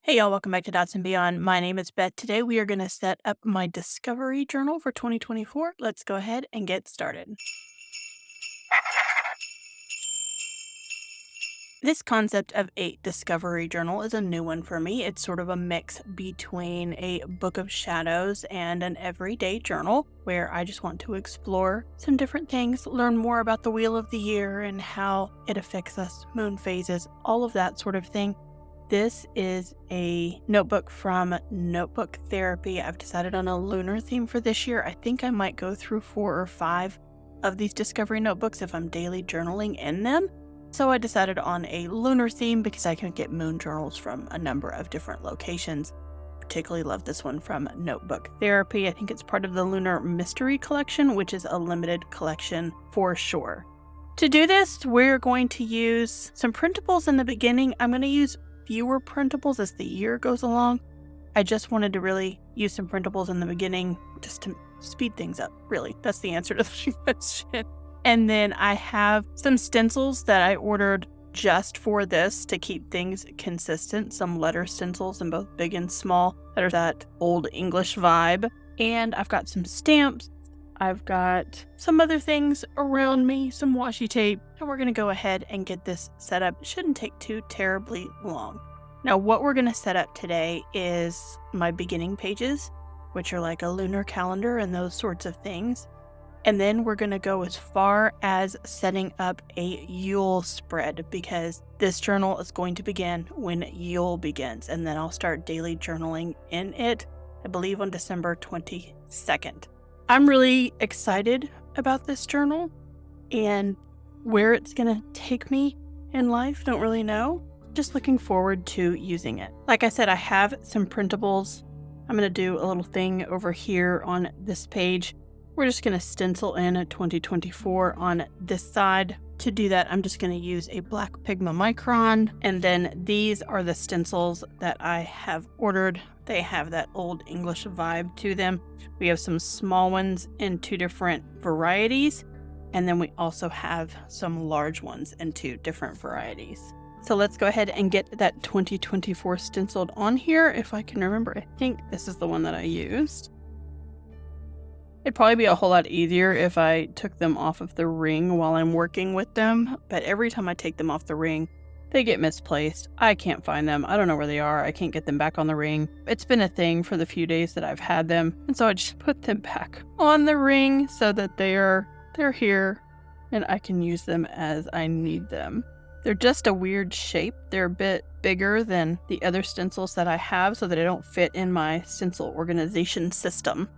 Hey y'all, welcome back to Dots and Beyond. My name is Beth. Today we are going to set up my discovery journal for 2024. Let's go ahead and get started. This concept of a discovery journal is a new one for me. It's sort of a mix between a book of shadows and an everyday journal where I just want to explore some different things, learn more about the wheel of the year and how it affects us, moon phases, all of that sort of thing. This is a notebook from Notebook Therapy. I've decided on a lunar theme for this year. I think I might go through 4 or 5 of these discovery notebooks if I'm daily journaling in them. So I decided on a lunar theme because I can get moon journals from a number of different locations. Particularly love this one from Notebook Therapy. I think it's part of the Lunar Mystery Collection, which is a limited collection for sure. To do this, we're going to use some printables in the beginning. I'm going to use fewer printables as the year goes along. I just wanted to really use some printables in the beginning just to speed things up, really. That's the answer to the question. And then I have some stencils that I ordered just for this to keep things consistent. Some letter stencils in both big and small that are that old English vibe. And I've got some stamps. I've got some other things around me, some washi tape, and we're going to go ahead and get this set up. It shouldn't take too terribly long. Now, what we're going to set up today is my beginning pages, which are like a lunar calendar and those sorts of things. And then we're going to go as far as setting up a Yule spread because this journal is going to begin when Yule begins. And then I'll start daily journaling in it, I believe on December 22nd. I'm really excited about this journal and where it's going to take me in life. Don't really know. Just looking forward to using it. Like I said, I have some printables. I'm going to do a little thing over here on this page. We're just going to stencil in a 2024 on this side. To do that, I'm just going to use a black Pigma Micron. And then these are the stencils that I have ordered. They have that old English vibe to them. We have some small ones in 2 different varieties. And then we also have some large ones in 2 different varieties. So let's go ahead and get that 2024 stenciled on here. If I can remember, I think this is the one that I used. It'd probably be a whole lot easier if I took them off of the ring while I'm working with them. But every time I take them off the ring, they get misplaced. I can't find them. I don't know where they are. I can't get them back on the ring. It's been a thing for the few days that I've had them. And so I just put them back on the ring so that they're here and I can use them as I need them. They're just a weird shape. They're a bit bigger than the other stencils that I have so that they don't fit in my stencil organization system.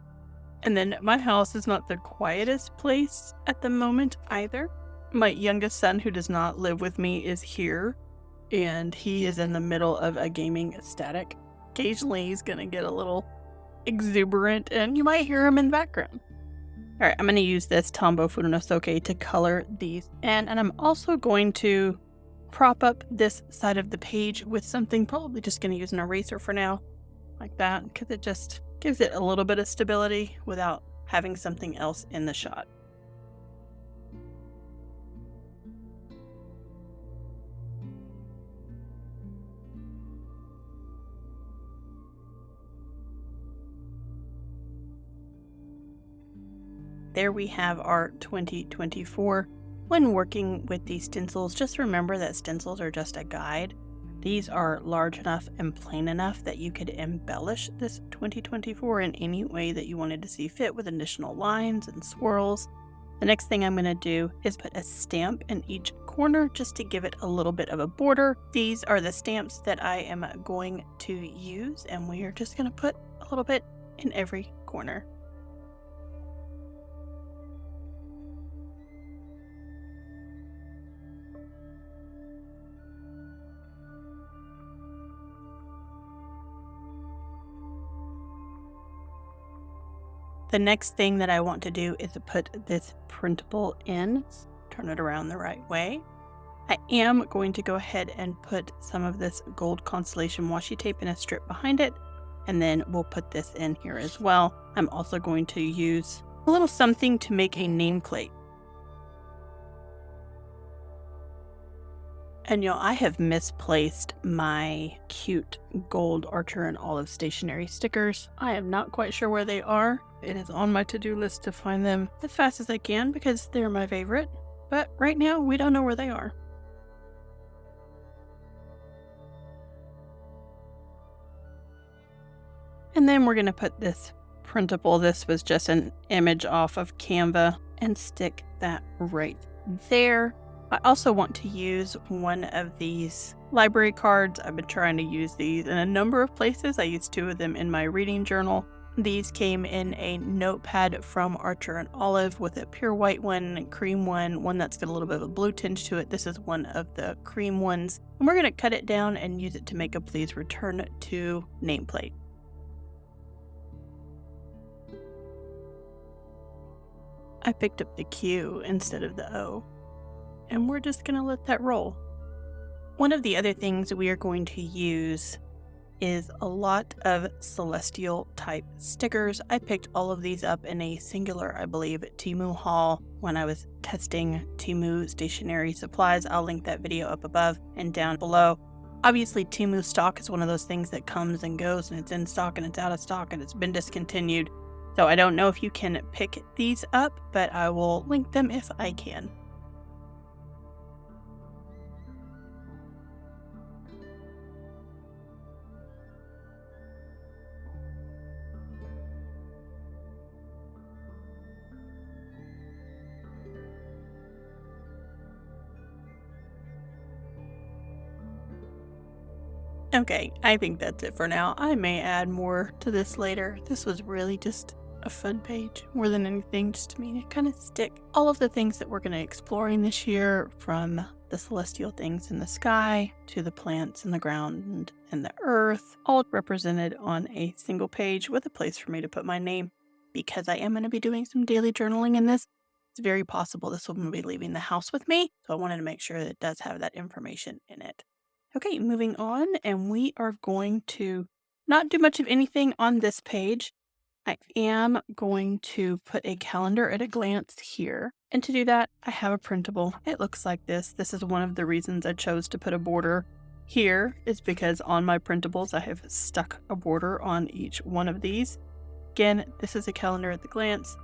And then my house is not the quietest place at the moment either. My youngest son, who does not live with me, is here, and he is in the middle of a gaming static. Occasionally, he's going to get a little exuberant, and you might hear him in the background. All right, I'm going to use this Tombow Furunosuke to color these, and I'm also going to prop up this side of the page with something, probably just going to use an eraser for now, like that, because it just gives it a little bit of stability without having something else in the shot. There we have our 2024. When working with these stencils, just remember that stencils are just a guide. These are large enough and plain enough that you could embellish this 2024 in any way that you wanted to see fit with additional lines and swirls. The next thing I'm going to do is put a stamp in each corner just to give it a little bit of a border. These are the stamps that I am going to use, and we are just going to put a little bit in every corner. The next thing that I want to do is to put this printable in, turn it around the right way. I am going to go ahead and put some of this gold constellation washi tape in a strip behind it, and then we'll put this in here as well. I'm also going to use a little something to make a nameplate. And I have misplaced my cute gold Archer and Olive stationery stickers. I am not quite sure where they are. It is on my to-do list to find them as fast as I can because they're my favorite. But right now, we don't know where they are. And then we're going to put this printable. This was just an image off of Canva, and stick that right there. I also want to use one of these library cards. I've been trying to use these in a number of places. I used 2 of them in my reading journal. These came in a notepad from Archer and Olive with a pure white one, cream one that's got a little bit of a blue tinge to it. This is one of the cream ones. And we're going to cut it down and use it to make up these return to nameplate. I picked up the Q instead of the O. And we're just going to let that roll. One of the other things we are going to use is a lot of celestial type stickers. I picked all of these up in a singular, I believe, Temu haul when I was testing Temu stationery supplies. I'll link that video up above and down below. Obviously, Temu stock is one of those things that comes and goes, and it's in stock and it's out of stock and it's been discontinued. So I don't know if you can pick these up, but I will link them if I can. Okay, I think that's it for now. I may add more to this later. This was really just a fun page more than anything, just to me to kind of stick all of the things that we're going to exploring this year, from the celestial things in the sky to the plants in the ground and the earth, all represented on a single page with a place for me to put my name. Because I am going to be doing some daily journaling in this, it's very possible this will be leaving the house with me, so I wanted to make sure that it does have that information in it. Okay, moving on, and we are going to not do much of anything on this page. I am going to put a calendar at a glance here. And to do that, I have a printable. It looks like this. This is one of the reasons I chose to put a border here, is because on my printables, I have stuck a border on each one of these. Again, this is a calendar at the glance.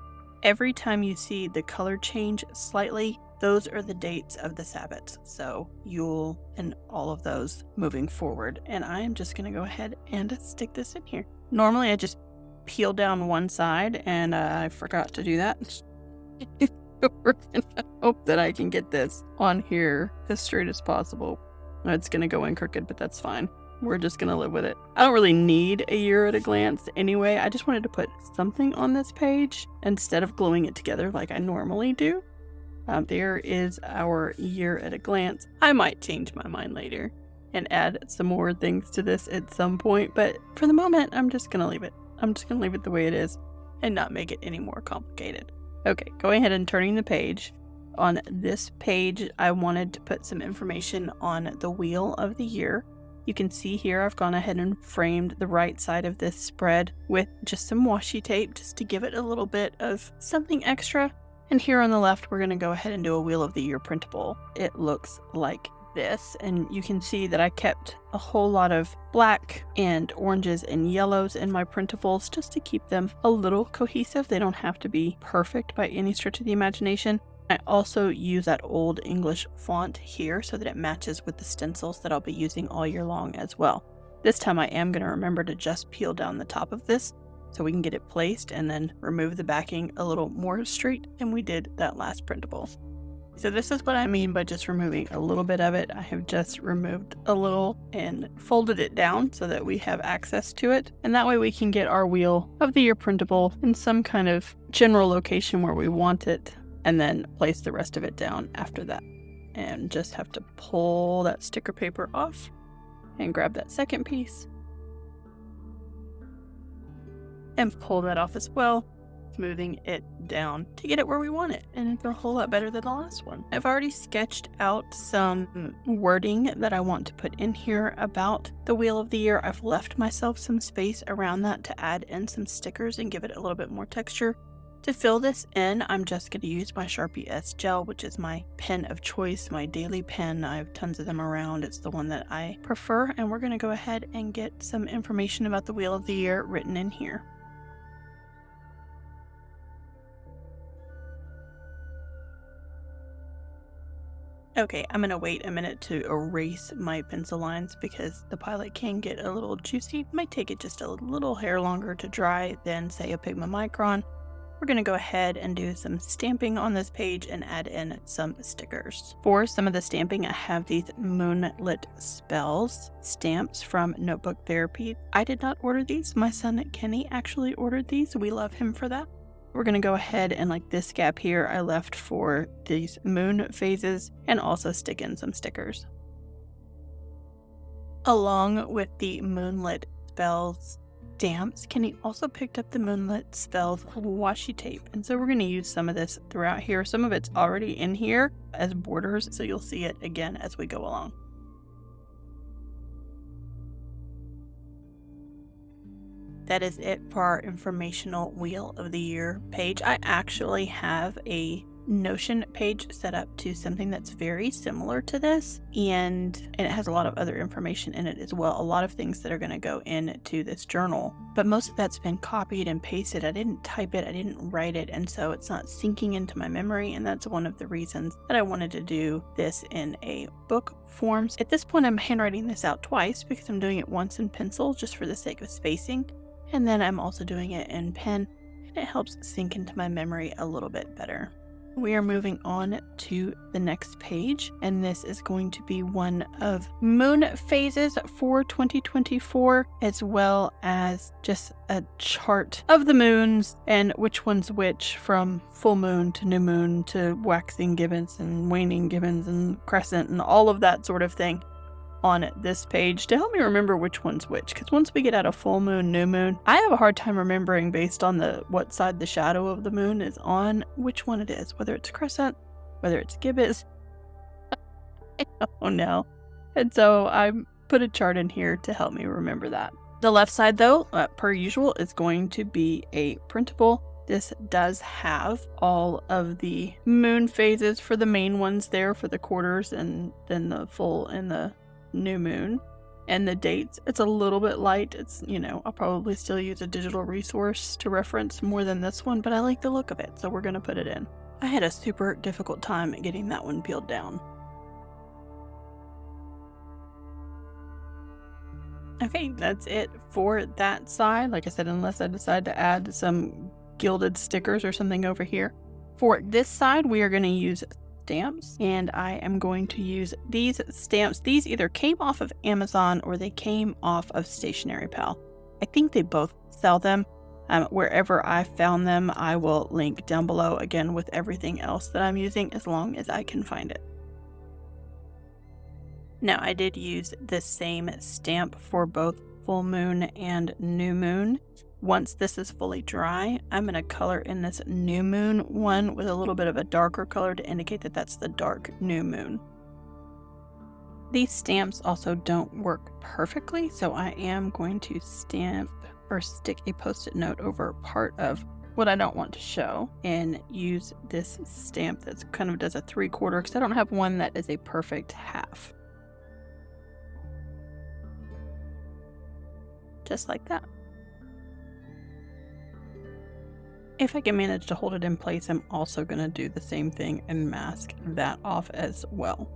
Every time you see the color change slightly, those are the dates of the Sabbats. So Yule and all of those moving forward. And I am just going to go ahead and stick this in here. Normally I just peel down one side, and I forgot to do that. We're going to hope that I can get this on here as straight as possible. It's going to go in crooked, but that's fine. We're just going to live with it. I don't really need a year at a glance anyway. I just wanted to put something on this page instead of gluing it together like I normally do. There is our year at a glance. I might change my mind later and add some more things to this at some point, but for the moment, I'm just going to leave it. I'm just going to leave it the way it is and not make it any more complicated. Okay, going ahead and turning the page. On this page, I wanted to put some information on the wheel of the year. You can see here I've gone ahead and framed the right side of this spread with just some washi tape just to give it a little bit of something extra. And here on the left, we're going to go ahead and do a Wheel of the Year printable. It looks like this, and you can see that I kept a whole lot of black and oranges and yellows in my printables just to keep them a little cohesive. They don't have to be perfect by any stretch of the imagination. I also use that old English font here so that it matches with the stencils that I'll be using all year long as well. This time I am going to remember to just peel down the top of this so we can get it placed and then remove the backing a little more straight than we did that last printable. So this is what I mean by just removing a little bit of it. I have just removed a little and folded it down so that we have access to it. And that way we can get our Wheel of the Year printable in some kind of general location where we want it, and then place the rest of it down after that. And just have to pull that sticker paper off and grab that second piece and pull that off as well, smoothing it down to get it where we want it. And it's a whole lot better than the last one. I've already sketched out some wording that I want to put in here about the Wheel of the Year. I've left myself some space around that to add in some stickers and give it a little bit more texture. To fill this in, I'm just going to use my Sharpie S Gel, which is my pen of choice, my daily pen. I have tons of them around. It's the one that I prefer, and we're going to go ahead and get some information about the Wheel of the Year written in here. Okay, I'm going to wait a minute to erase my pencil lines because the Pilot can get a little juicy. It might take it just a little hair longer to dry than, say, a Pigma Micron. We're going to go ahead and do some stamping on this page and add in some stickers. For some of the stamping, I have these Moonlit Spells stamps from Notebook Therapy. I did not order these. My son Kenny actually ordered these. We love him for that. We're going to go ahead and, like this gap here, I left for these moon phases, and also stick in some stickers. Along with the Moonlit Spells stamps, Kenny also picked up the Moonlit Spells washi tape, and so we're going to use some of this throughout here. Some of it's already in here as borders, so you'll see it again as we go along. That is it for our informational Wheel of the Year page. I actually have a Notion page set up to something that's very similar to this, and it has a lot of other information in it as well. A lot of things that are going to go into this journal, but most of that's been copied and pasted. I didn't type it, I didn't write it, and so it's not sinking into my memory, and that's one of the reasons that I wanted to do this in a book form. At this point, I'm handwriting this out twice because I'm doing it once in pencil just for the sake of spacing, and then I'm also doing it in pen, and it helps sink into my memory a little bit better. We are moving on to the next page, and this is going to be one of moon phases for 2024, as well as just a chart of the moons and which one's which, from full moon to new moon to waxing gibbons and waning gibbons and crescent and all of that sort of thing on this page to help me remember which one's which, because once we get out of full moon, new moon, I have a hard time remembering based on what side the shadow of the moon is on which one it is, whether it's crescent, whether it's gibbous. I don't know. And so I put a chart in here to help me remember that. The left side, though, per usual, is going to be a printable. This does have all of the moon phases for the main ones there for the quarters, and then the full and the new moon, and the dates. It's a little bit light. It's, I'll probably still use a digital resource to reference more than this one, but I like the look of it, so we're going to put it in. I had a super difficult time getting that one peeled down. Okay, that's it for that side. Like I said, unless I decide to add some gilded stickers or something over here. For this side, we are going to use stamps, and I am going to use these stamps. These either came off of Amazon or they came off of Stationery Pal. I think they both sell them. Wherever I found them, I will link down below, again with everything else that I'm using, as long as I can find it. Now, I did use the same stamp for both full moon and new moon. Once this is fully dry, I'm going to color in this new moon one with a little bit of a darker color to indicate that that's the dark new moon. These stamps also don't work perfectly, so I am going to stamp or stick a post-it note over part of what I don't want to show and use this stamp that's kind of does a 3/4 because I don't have one that is a perfect half. Just like that. If I can manage to hold it in place, I'm also going to do the same thing and mask that off as well.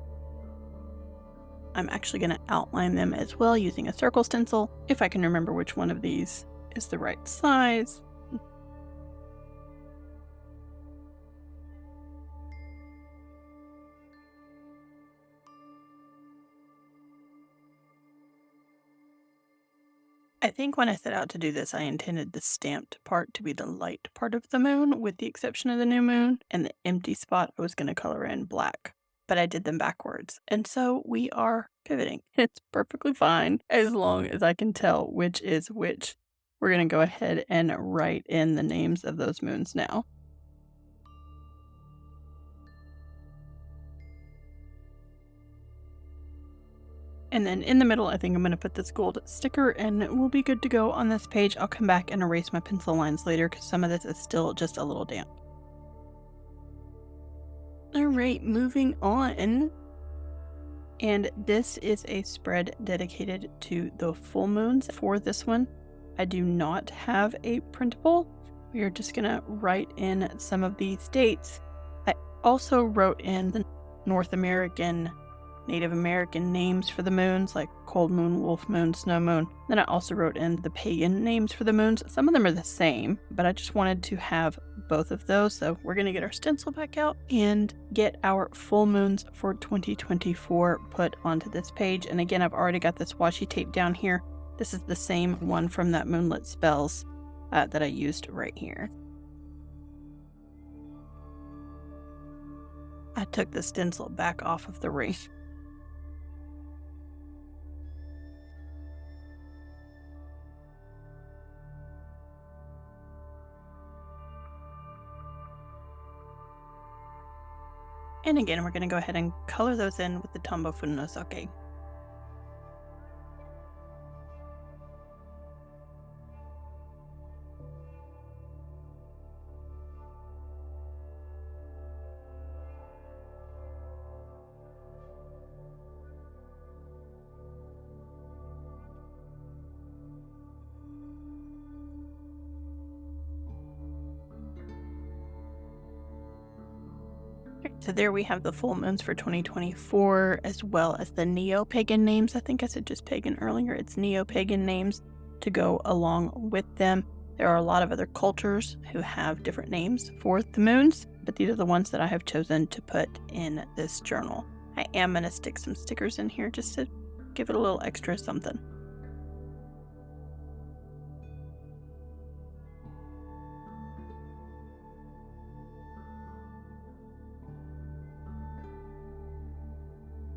I'm actually going to outline them as well using a circle stencil, if I can remember which one of these is the right size. I think when I set out to do this, I intended the stamped part to be the light part of the moon, with the exception of the new moon, and the empty spot I was going to color in black. But I did them backwards, and so we are pivoting. It's perfectly fine as long as I can tell which is which. We're going to go ahead and write in the names of those moons now. And then in the middle, I think I'm going to put this gold sticker and we'll be good to go on this page. I'll come back and erase my pencil lines later because some of this is still just a little damp. All right, moving on. And this is a spread dedicated to the full moons. For this one, I do not have a printable. We are just going to write in some of these dates. I also wrote in the North American, Native American names for the moons, like cold moon, wolf moon, snow moon. Then I also wrote in the pagan names for the moons. Some of them are the same, but I just wanted to have both of those. So we're going to get our stencil back out and get our full moons for 2024 put onto this page. And again, I've already got this washi tape down here. This is the same one from that Moonlit Spells that I used right here. I took the stencil back off of the wreath. And again, we're going to go ahead and color those in with the Tombow Funosuke. So there we have the full moons for 2024, as well as the neo-pagan names. I think I said just pagan earlier. It's neo-pagan names to go along with them. There are a lot of other cultures who have different names for the moons, but these are the ones that I have chosen to put in this journal. I am going to stick some stickers in here just to give it a little extra something.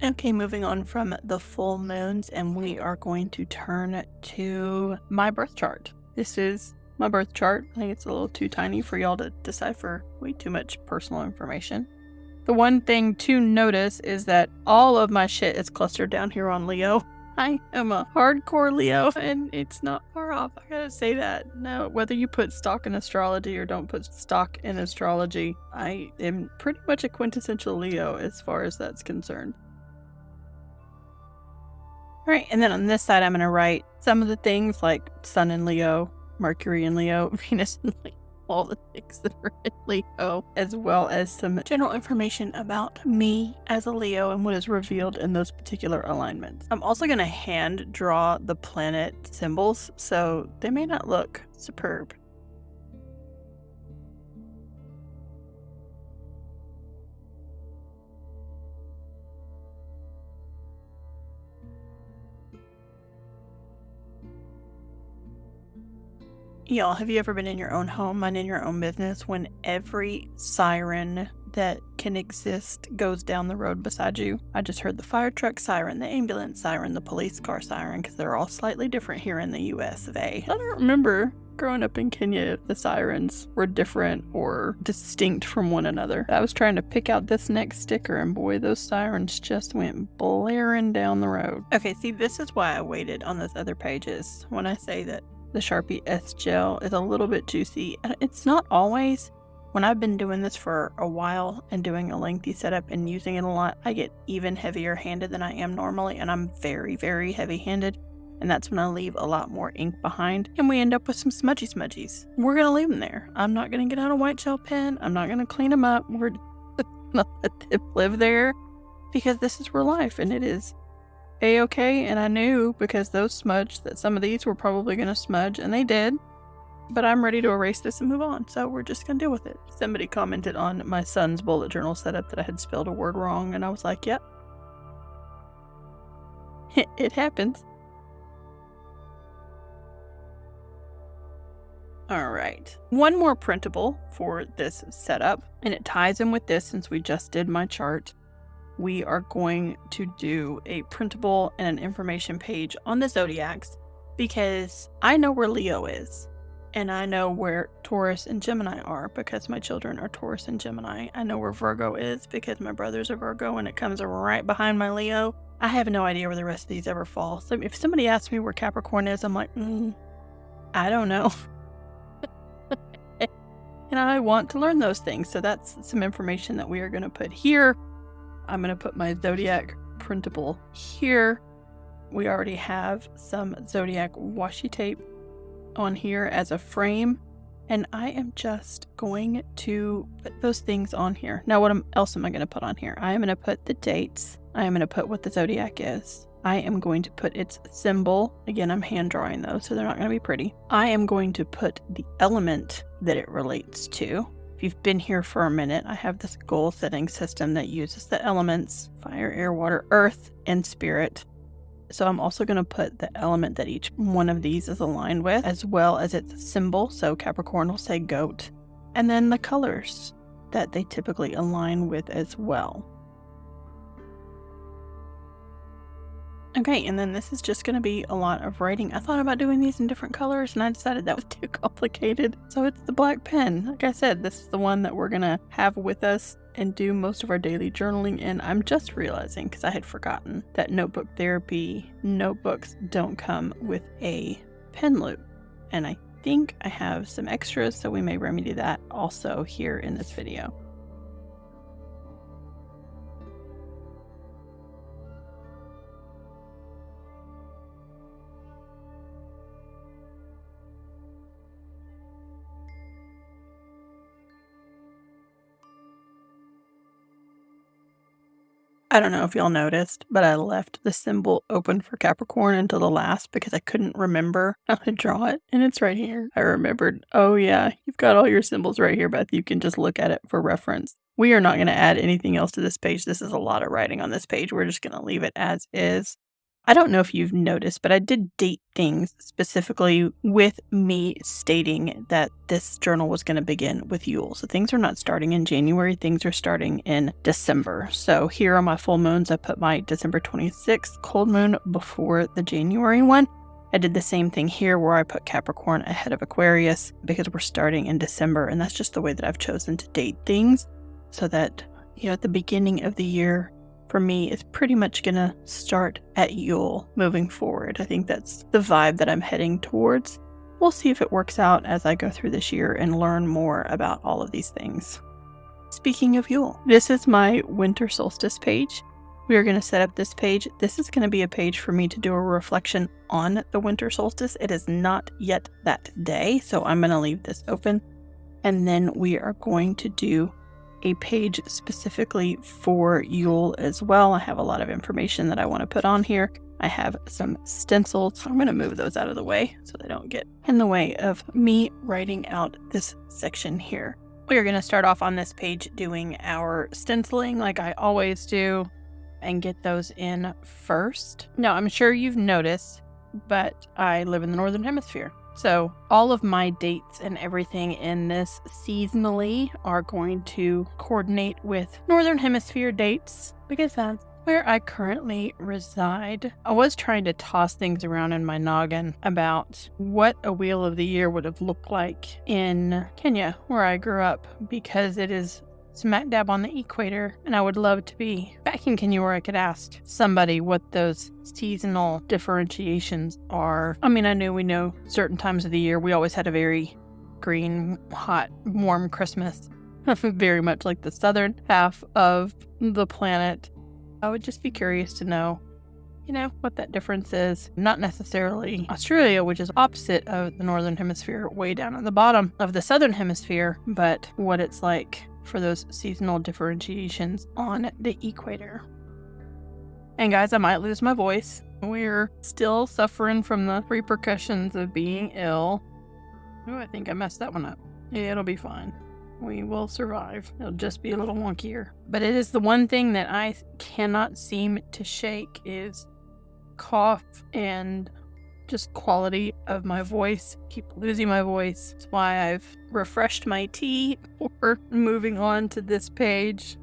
Okay, moving on from the full moons, and we are going to turn to my birth chart. This is my birth chart. I think it's a little too tiny for y'all to decipher way too much personal information. The one thing to notice is that all of my shit is clustered down here on Leo. I am a hardcore Leo, and it's not far off. I gotta say that. Now, whether you put stock in astrology or don't put stock in astrology, I am pretty much a quintessential Leo as far as that's concerned. All right, and then on this side, I'm going to write some of the things like Sun in Leo, Mercury in Leo, Venus in Leo, all the things that are in Leo, as well as some general information about me as a Leo and what is revealed in those particular alignments. I'm also going to hand draw the planet symbols, so they may not look superb. Y'all, have you ever been in your own home, minding your own business, when every siren that can exist goes down the road beside you? I just heard the fire truck siren, the ambulance siren, the police car siren, because they're all slightly different here in the US of A. I don't remember growing up in Kenya if the sirens were different or distinct from one another. I was trying to pick out this next sticker, and boy, those sirens just went blaring down the road. Okay, see, this is why I waited on those other pages when I say that the Sharpie S gel is a little bit juicy. It's not always. When I've been doing this for a while and doing a lengthy setup and using it a lot, I get even heavier handed than I am normally, and I'm very, very heavy handed. And that's when I leave a lot more ink behind, and we end up with some smudgies. We're going to leave them there. I'm not going to get out a white gel pen. I'm not going to clean them up. We're going to let them live there because this is real life, and it is A-okay. And I knew because those smudged that some of these were probably going to smudge, and they did. But I'm ready to erase this and move on, so we're just going to deal with it. Somebody commented on my son's bullet journal setup that I had spelled a word wrong, and I was like, yep. It happens. Alright, one more printable for this setup, and it ties in with this since we just did my chart. We are going to do a printable and an information page on the Zodiacs because I know where Leo is. And I know where Taurus and Gemini are because my children are Taurus and Gemini. I know where Virgo is because my brothers are Virgo and it comes right behind my Leo. I have no idea where the rest of these ever fall. So if somebody asks me where Capricorn is, I'm like, I don't know. And I want to learn those things. So that's some information that we are going to put here. I'm going to put my Zodiac printable here. We already have some Zodiac washi tape on here as a frame. And I am just going to put those things on here. Now, what else am I going to put on here? I am going to put the dates. I am going to put what the Zodiac is. I am going to put its symbol. Again, I'm hand drawing those, so they're not going to be pretty. I am going to put the element that it relates to. If you've been here for a minute, I have this goal setting system that uses the elements: fire, air, water, earth, and spirit. So I'm also going to put the element that each one of these is aligned with, as well as its symbol. So Capricorn will say goat. And then the colors that they typically align with as well. Okay, and then this is just going to be a lot of writing. I thought about doing these in different colors, and I decided that was too complicated. So it's the black pen. Like I said, this is the one that we're going to have with us and do most of our daily journaling in. I'm just realizing, because I had forgotten, that Notebook Therapy notebooks don't come with a pen loop. And I think I have some extras, so we may remedy that also here in this video. I don't know if y'all noticed, but I left the symbol open for Capricorn until the last because I couldn't remember how to draw it. And it's right here. I remembered, oh yeah, you've got all your symbols right here, Beth. You can just look at it for reference. We are not going to add anything else to this page. This is a lot of writing on this page. We're just going to leave it as is. I don't know if you've noticed, but I did date things specifically with me stating that this journal was going to begin with Yule. So things are not starting in January, things are starting in December. So here on my full moons, I put my December 26th cold moon before the January one. I did the same thing here where I put Capricorn ahead of Aquarius because we're starting in December, and that's just the way that I've chosen to date things so that, at the beginning of the year, for me, it's pretty much going to start at Yule moving forward. I think that's the vibe that I'm heading towards. We'll see if it works out as I go through this year and learn more about all of these things. Speaking of Yule, this is my winter solstice page. We are going to set up this page. This is going to be a page for me to do a reflection on the winter solstice. It is not yet that day, so I'm going to leave this open. And then we are going to do a page specifically for Yule as well. I have a lot of information that I want to put on here. I have some stencils. I'm going to move those out of the way so they don't get in the way of me writing out this section here. We are going to start off on this page doing our stenciling like I always do and get those in first. Now, I'm sure you've noticed, but I live in the Northern Hemisphere. So all of my dates and everything in this seasonally are going to coordinate with Northern Hemisphere dates because that's where I currently reside. I was trying to toss things around in my noggin about what a wheel of the year would have looked like in Kenya, where I grew up, because it is smack dab on the equator, and I would love to be back in Kenya where I could ask somebody what those seasonal differentiations are. I mean, we know certain times of the year we always had a very green, hot, warm Christmas, very much like the southern half of the planet. I would just be curious to know, what that difference is. Not necessarily Australia, which is opposite of the Northern Hemisphere, way down at the bottom of the Southern Hemisphere, but what it's like for those seasonal differentiations on the equator. And guys, I might lose my voice. We're still suffering from the repercussions of being ill. Oh, I think I messed that one up. Yeah, it'll be fine. We will survive. It'll just be a little wonkier. But it is the one thing that I cannot seem to shake is cough and just quality of my voice. Keep losing my voice. That's why I've refreshed my tea before moving on to this page.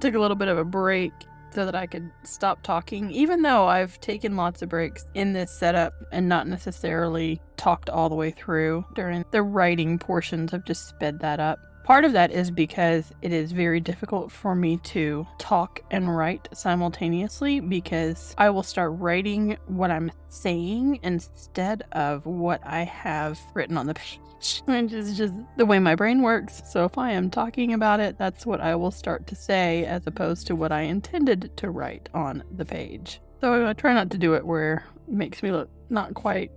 Took a little bit of a break so that I could stop talking, even though I've taken lots of breaks in this setup and not necessarily talked all the way through during the writing portions. I've just sped that up. Part of that is because it is very difficult for me to talk and write simultaneously, because I will start writing what I'm saying instead of what I have written on the page, which is just the way my brain works. So if I am talking about it, that's what I will start to say as opposed to what I intended to write on the page. So I try not to do it where it makes me look not quite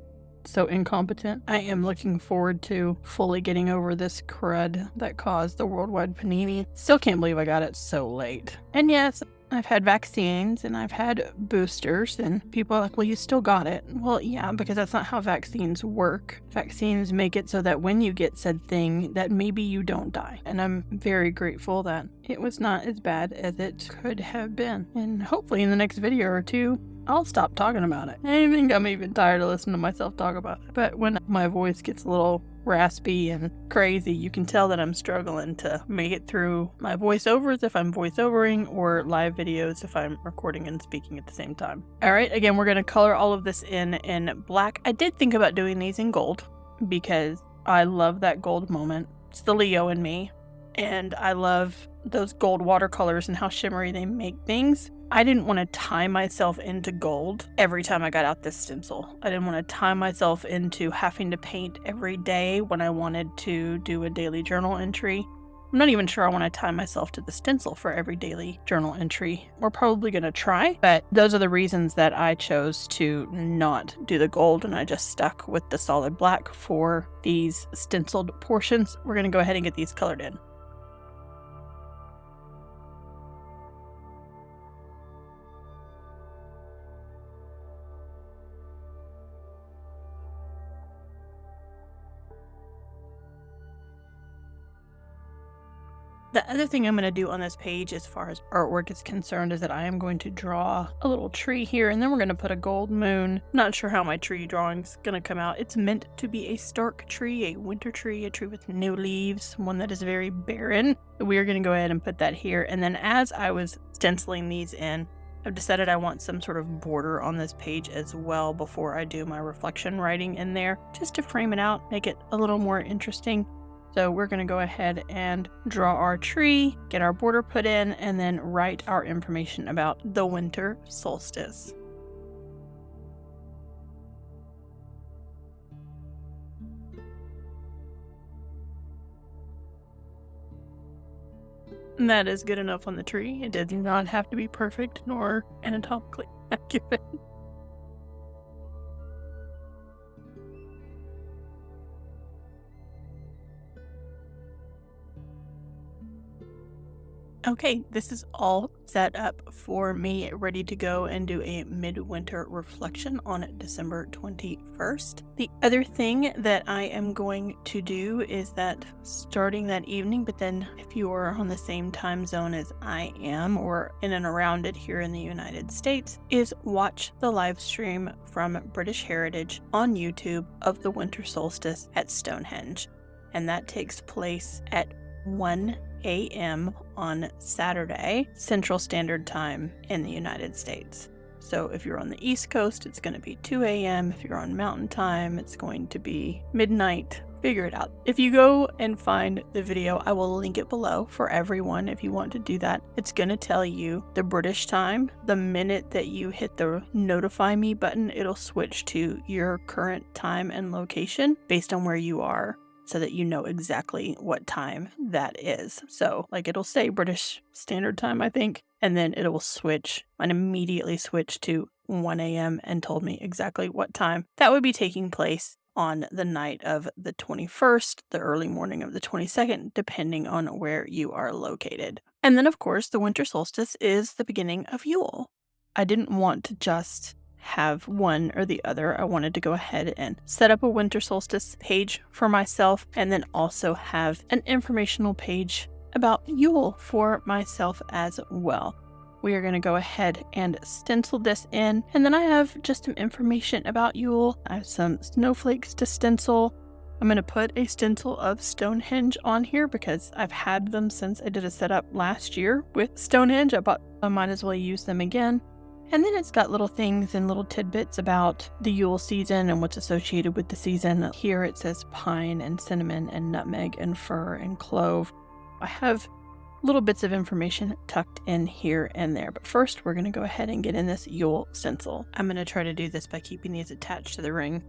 so incompetent. I am looking forward to fully getting over this crud that caused the worldwide panini. Still can't believe I got it so late. And yes, I've had vaccines and I've had boosters, and people are like, well, you still got it. Well, yeah, because that's not how vaccines work. Vaccines make it so that when you get said thing, that maybe you don't die. And I'm very grateful that it was not as bad as it could have been. And hopefully in the next video or two, I'll stop talking about it. I think I'm even tired of listening to myself talk about it. But when my voice gets a little raspy and crazy, you can tell that I'm struggling to make it through my voiceovers if I'm voiceovering, or live videos if I'm recording and speaking at the same time. Alright, again, we're going to color all of this in black. I did think about doing these in gold because I love that gold moment. It's the Leo in me, and I love those gold watercolors and how shimmery they make things. I didn't want to tie myself into gold every time I got out this stencil. I didn't want to tie myself into having to paint every day when I wanted to do a daily journal entry. I'm not even sure I want to tie myself to the stencil for every daily journal entry. We're probably going to try, but those are the reasons that I chose to not do the gold, and I just stuck with the solid black for these stenciled portions. We're going to go ahead and get these colored in. The other thing I'm going to do on this page as far as artwork is concerned is that I am going to draw a little tree here, and then we're going to put a gold moon. Not sure how my tree drawing's going to come out. It's meant to be a stark tree, a winter tree, a tree with no leaves, one that is very barren. We are going to go ahead and put that here. And then as I was stenciling these in, I've decided I want some sort of border on this page as well before I do my reflection writing in there, just to frame it out, make it a little more interesting. So we're going to go ahead and draw our tree, get our border put in, and then write our information about the winter solstice. And that is good enough on the tree. It does not have to be perfect nor anatomically accurate. Okay, this is all set up for me, ready to go and do a midwinter reflection on December 21st. The other thing that I am going to do is that starting that evening, but then if you are on the same time zone as I am, or in and around it here in the United States, is watch the live stream from British Heritage on YouTube of the winter solstice at Stonehenge. And that takes place at 1 a.m. on Saturday, Central Standard Time in the United States. So if you're on the East Coast, it's going to be 2 a.m. If you're on Mountain Time, it's going to be midnight. Figure it out. If you go and find the video, I will link it below for everyone if you want to do that. It's going to tell you the British time. The minute that you hit the notify me button, it'll switch to your current time and location based on where you are, so that you know exactly what time that is. So like it'll say British Standard Time, I think, and then it will switch and immediately switch to 1 a.m. and told me exactly what time that would be taking place on the night of the 21st, the early morning of the 22nd, depending on where you are located. And then of course, the winter solstice is the beginning of Yule. I didn't want to just have one or the other. I wanted to go ahead and set up a winter solstice page for myself, and then also have an informational page about Yule for myself as well. We are going to go ahead and stencil this in, and then I have just some information about Yule. I have some snowflakes to stencil. I'm going to put a stencil of Stonehenge on here because I've had them since I did a setup last year with Stonehenge. I might as well use them again. And then it's got little things and little tidbits about the Yule season and what's associated with the season. Here it says pine and cinnamon and nutmeg and fir and clove. I have little bits of information tucked in here and there. But first, we're going to go ahead and get in this Yule stencil. I'm going to try to do this by keeping these attached to the ring.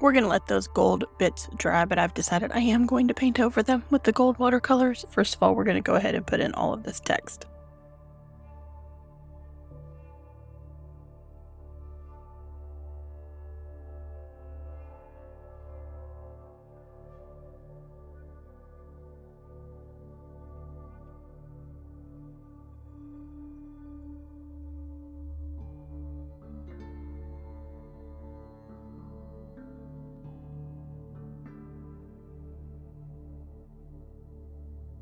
We're going to let those gold bits dry, but I've decided I am going to paint over them with the gold watercolors. First of all, we're going to go ahead and put in all of this text.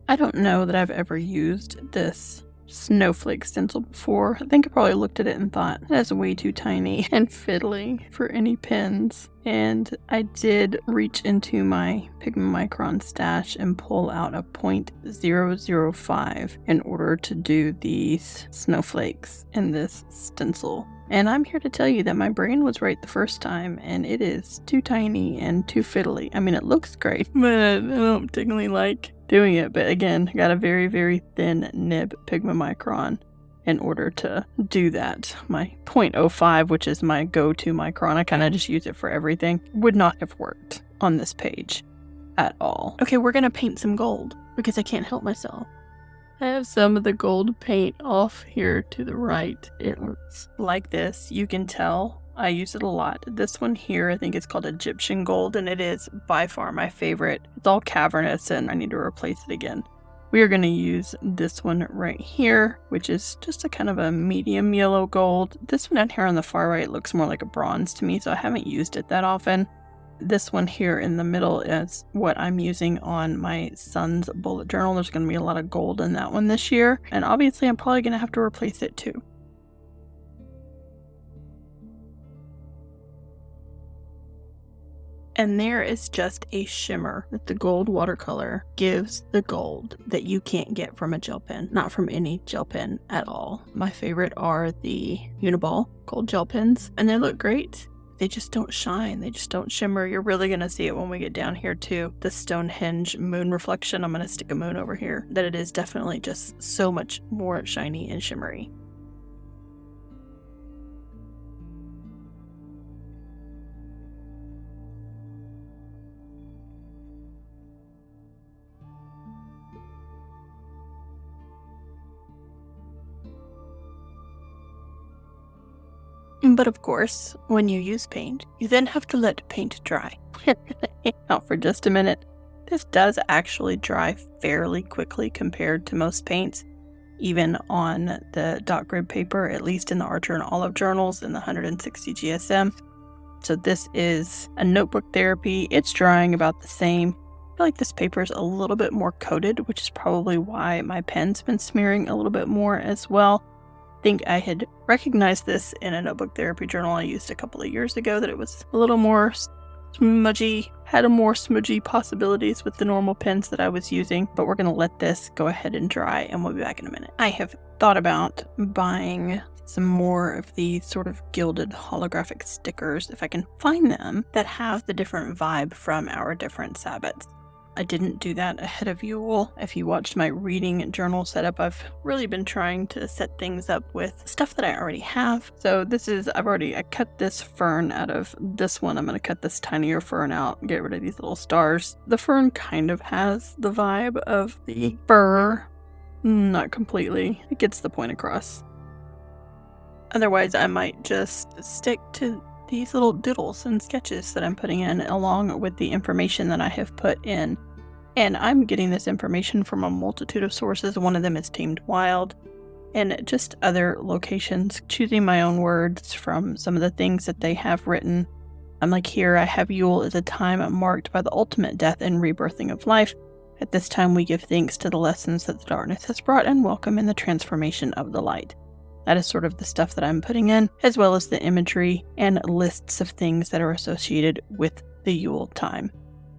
I don't know that I've ever used this snowflake stencil before. I think I probably looked at it and thought, that's way too tiny and fiddly for any pens. And I did reach into my Pigmamicron stash and pull out a 0.005 in order to do these snowflakes in this stencil. And I'm here to tell you that my brain was right the first time, and it is too tiny and too fiddly. I mean, it looks great, but I don't particularly like doing it. But again, I got a very, very thin nib Pigmamicron in order to do that. My 0.05, which is my go-to micron, I kind of just use it for everything, would not have worked on this page at all. Okay, we're going to paint some gold because I can't help myself. I have some of the gold paint off here to the right. It looks like this. You can tell I use it a lot. This one here, I think it's called Egyptian gold, and it is by far my favorite. It's all cavernous, and I need to replace it again. We are going to use this one right here, which is just a kind of a medium yellow gold. This one down here on the far right looks more like a bronze to me, so I haven't used it that often. This one here in the middle is what I'm using on my son's bullet journal. There's going to be a lot of gold in that one this year, and obviously I'm probably going to have to replace it too. And there is just a shimmer that the gold watercolor gives the gold that you can't get from a gel pen, not from any gel pen at all. My favorite are the Uniball gold gel pens, and they look great. They just don't shine. They just don't shimmer. You're really going to see it when we get down here too. The Stonehenge moon reflection, I'm going to stick a moon over here, that it is definitely just so much more shiny and shimmery. But of course, when you use paint, you then have to let paint dry. Out for just a minute. This does actually dry fairly quickly compared to most paints, even on the dot grid paper, at least in the Archer and Olive journals in the 160 GSM. So this is a notebook therapy. It's drying about the same. I feel like this paper is a little bit more coated, which is probably why my pen's been smearing a little bit more as well. I think I had recognized this in a notebook therapy journal I used a couple of years ago, that it was a little more smudgy, had a more smudgy possibilities with the normal pens that I was using. But we're going to let this go ahead and dry, and we'll be back in a minute. I have thought about buying some more of these sort of gilded holographic stickers, if I can find them, that have the different vibe from our different Sabbats. I didn't do that ahead of Yule. If you watched my reading journal setup, I've really been trying to set things up with stuff that I already have. So this is, I cut this fern out of this one. I'm going to cut this tinier fern out and get rid of these little stars. The fern kind of has the vibe of the fir. Not completely. It gets the point across. Otherwise, I might just stick to these little doodles and sketches that I'm putting in, along with the information that I have put in. And I'm getting this information from a multitude of sources. One of them is Tamed Wild. and just other locations, choosing my own words from some of the things that they have written. I'm like, here I have Yule is a time marked by the ultimate death and rebirthing of life. At this time we give thanks to the lessons that the darkness has brought and welcome in the transformation of the light. That is sort of the stuff that I'm putting in, as well as the imagery and lists of things that are associated with the Yule time.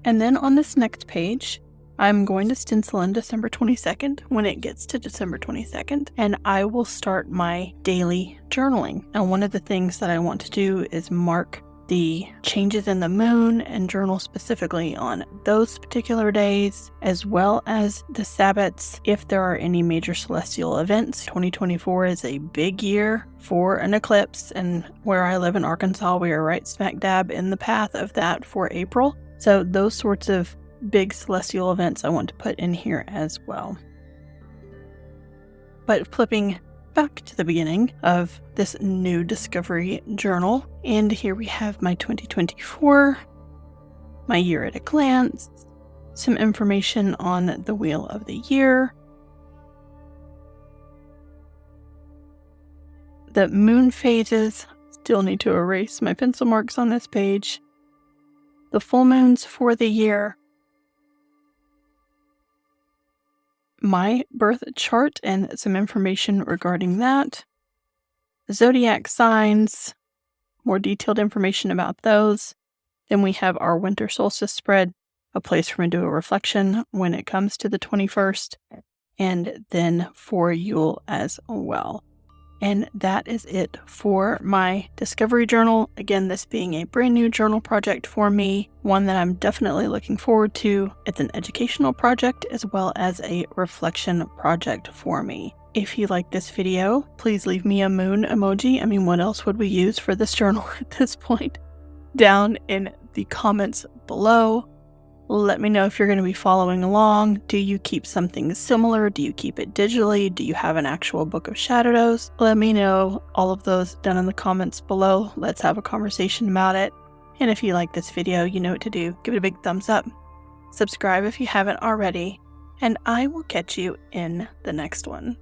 And then on this next page, I'm going to stencil in December 22nd when it gets to December 22nd, and I will start my daily journaling. Now, one of the things that I want to do is mark the changes in the moon and journal specifically on those particular days, as well as the Sabbats if there are any major celestial events. 2024 is a big year for an eclipse, and where I live in Arkansas, we are right smack dab in the path of that for April. So those sorts of big celestial events I want to put in here as well. But flipping back to the beginning of this new discovery journal, and here we have my 2024, my year at a glance, some information on the wheel of the year, the moon phases. Still need to erase my pencil marks on this page, the full moons for the year, my birth chart and some information regarding that, zodiac signs, more detailed information about those. Then we have our winter solstice spread, a place for me to do a reflection when it comes to the 21st, and then for Yule as well. And that is it for my discovery journal. Again, this being a brand new journal project for me, one that I'm definitely looking forward to. It's an educational project as well as a reflection project for me. If you like this video, please leave me a moon emoji. I mean, what else would we use for this journal at this point? Down in the comments below. Let me know if you're going to be following along. Do you keep something similar? Do you keep it digitally? Do you have an actual book of shadows? Let me know all of those down in the comments below. Let's have a conversation about it. And if you like this video, you know what to do. Give it a big thumbs up. Subscribe if you haven't already. And I will catch you in the next one.